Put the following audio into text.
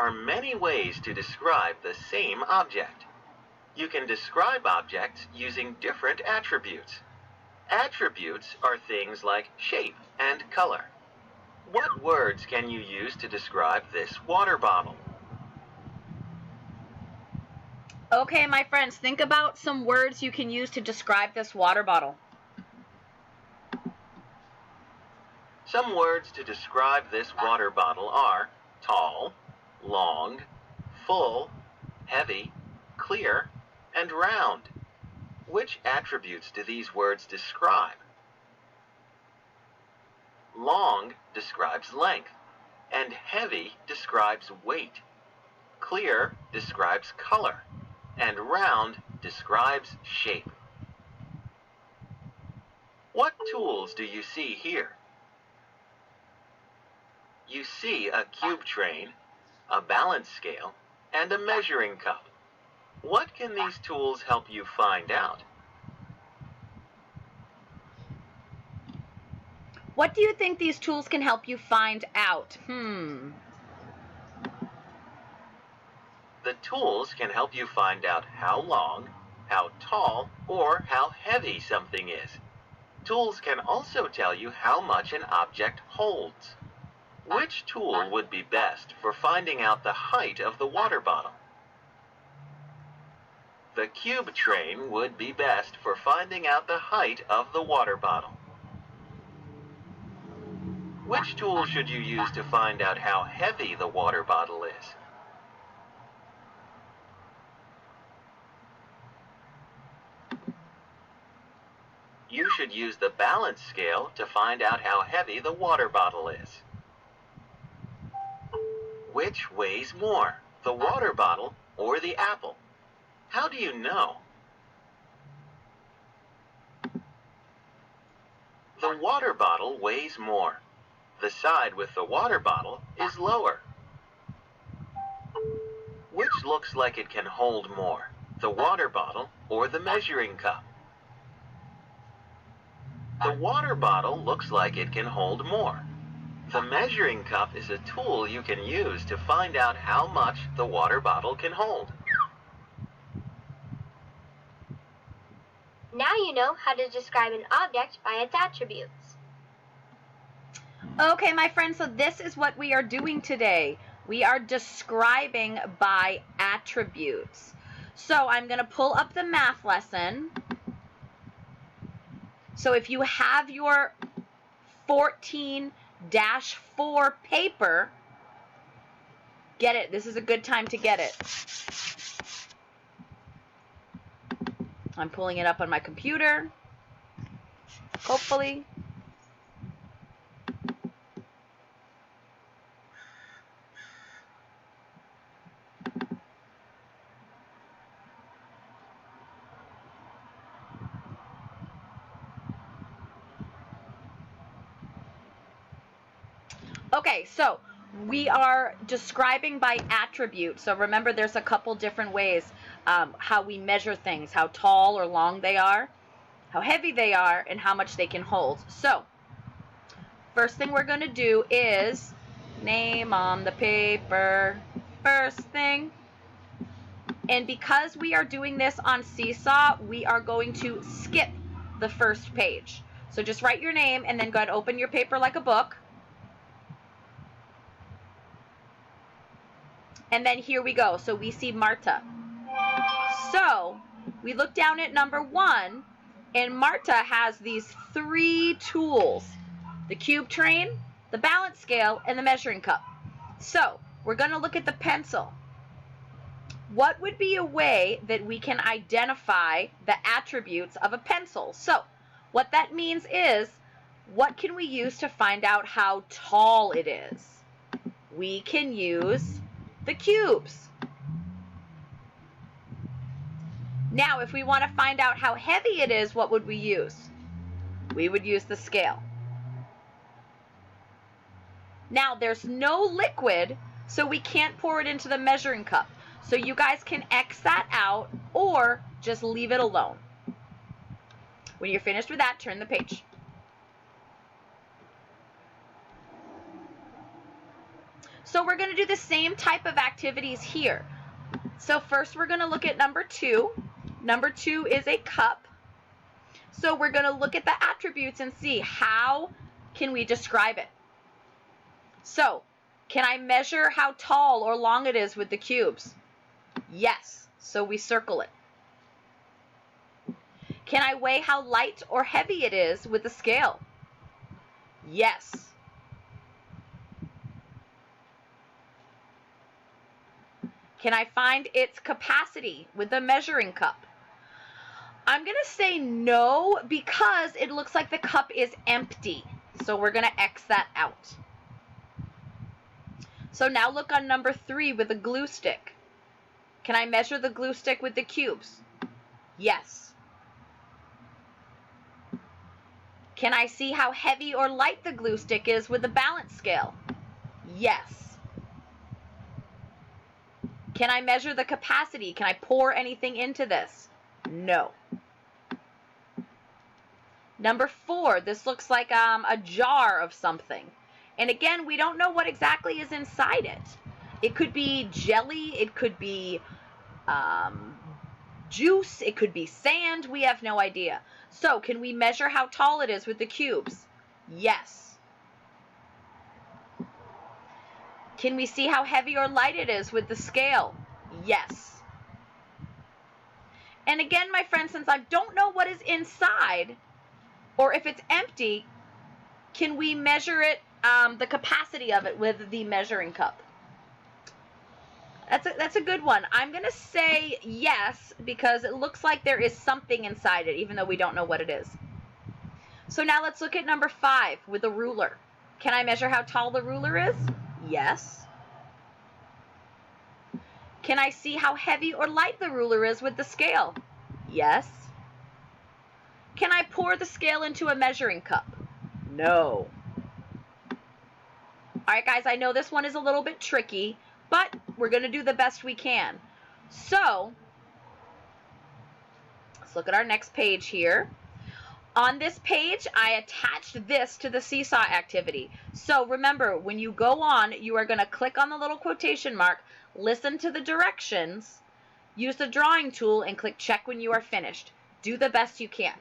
are many ways to describe the same object. You can describe objects using different attributes. Attributes are things like shape and color. What words can you use to describe this water bottle? Okay, my friends, think about some words you can use to describe this water bottle. Some words to describe this water bottle are tall, long, full, heavy, clear, and round. Which attributes do these words describe? Long describes length, and heavy describes weight. Clear describes color, and round describes shape. What tools do you see here? You see a cube train, a balance scale, and a measuring cup. What can these tools help you find out? What do you think these tools can help you find out? The tools can help you find out how long, how tall, or how heavy something is. Tools can also tell you how much an object holds. Which tool would be best for finding out the height of the water bottle? The cube train would be best for finding out the height of the water bottle. Which tool should you use to find out how heavy the water bottle is? You should use the balance scale to find out how heavy the water bottle is. Which weighs more, the water bottle or the apple? How do you know? The water bottle weighs more. The side with the water bottle is lower. Which looks like it can hold more, the water bottle or the measuring cup? The water bottle looks like it can hold more. The measuring cup is a tool you can use to find out how much the water bottle can hold. Now you know how to describe an object by its attributes. Okay, my friends, so this is what we are doing today. We are describing by attributes. So I'm going to pull up the math lesson. So if you have your 14-4 paper, get it. This is a good time to get it. I'm pulling it up on my computer, hopefully. Okay, so we are describing by attribute. So remember, there's a couple different ways how we measure things, how tall or long they are, how heavy they are, and how much they can hold. So first thing we're going to do is name on the paper, first thing. And because we are doing this on Seesaw, we are going to skip the first page. So just write your name and then go ahead and open your paper like a book. And then here we go. So we see Marta. So we look down at number 1, and Marta has these 3 tools: the cube train, the balance scale, and the measuring cup. So we're going to look at the pencil. What would be a way that we can identify the attributes of a pencil? So what that means is, what can we use to find out how tall it is? We can use the cubes. Now, if we want to find out how heavy it is, what would we use? We would use the scale. Now, there's no liquid, so we can't pour it into the measuring cup. So you guys can X that out or just leave it alone. When you're finished with that, turn the page. So we're going to do the same type of activities here. So first we're going to look at number 2. Number 2 is a cup. So we're going to look at the attributes and see how can we describe it. So, can I measure how tall or long it is with the cubes? Yes. So we circle it. Can I weigh how light or heavy it is with the scale? Yes. Can I find its capacity with the measuring cup? I'm going to say no because it looks like the cup is empty. So we're going to X that out. So now look on number 3 with the glue stick. Can I measure the glue stick with the cubes? Yes. Can I see how heavy or light the glue stick is with the balance scale? Yes. Can I measure the capacity? Can I pour anything into this? No. Number 4, this looks like a jar of something. And again, we don't know what exactly is inside it. It could be jelly, it could be juice, it could be sand, we have no idea. So, can we measure how tall it is with the cubes? Yes. Can we see how heavy or light it is with the scale? Yes. And again, my friends, since I don't know what is inside, or if it's empty, can we measure it, the capacity of it with the measuring cup? That's a good one. I'm going to say yes because it looks like there is something inside it, even though we don't know what it is. So now let's look at number 5 with a ruler. Can I measure how tall the ruler is? Yes. Can I see how heavy or light the ruler is with the scale? Yes. Can I pour the scale into a measuring cup? No. All right, guys, I know this one is a little bit tricky, but we're going to do the best we can. So, let's look at our next page here. On this page, I attached this to the seesaw activity. So remember, when you go on, you are going to click on the little quotation mark, listen to the directions, use the drawing tool, and click check when you are finished. Do the best you can.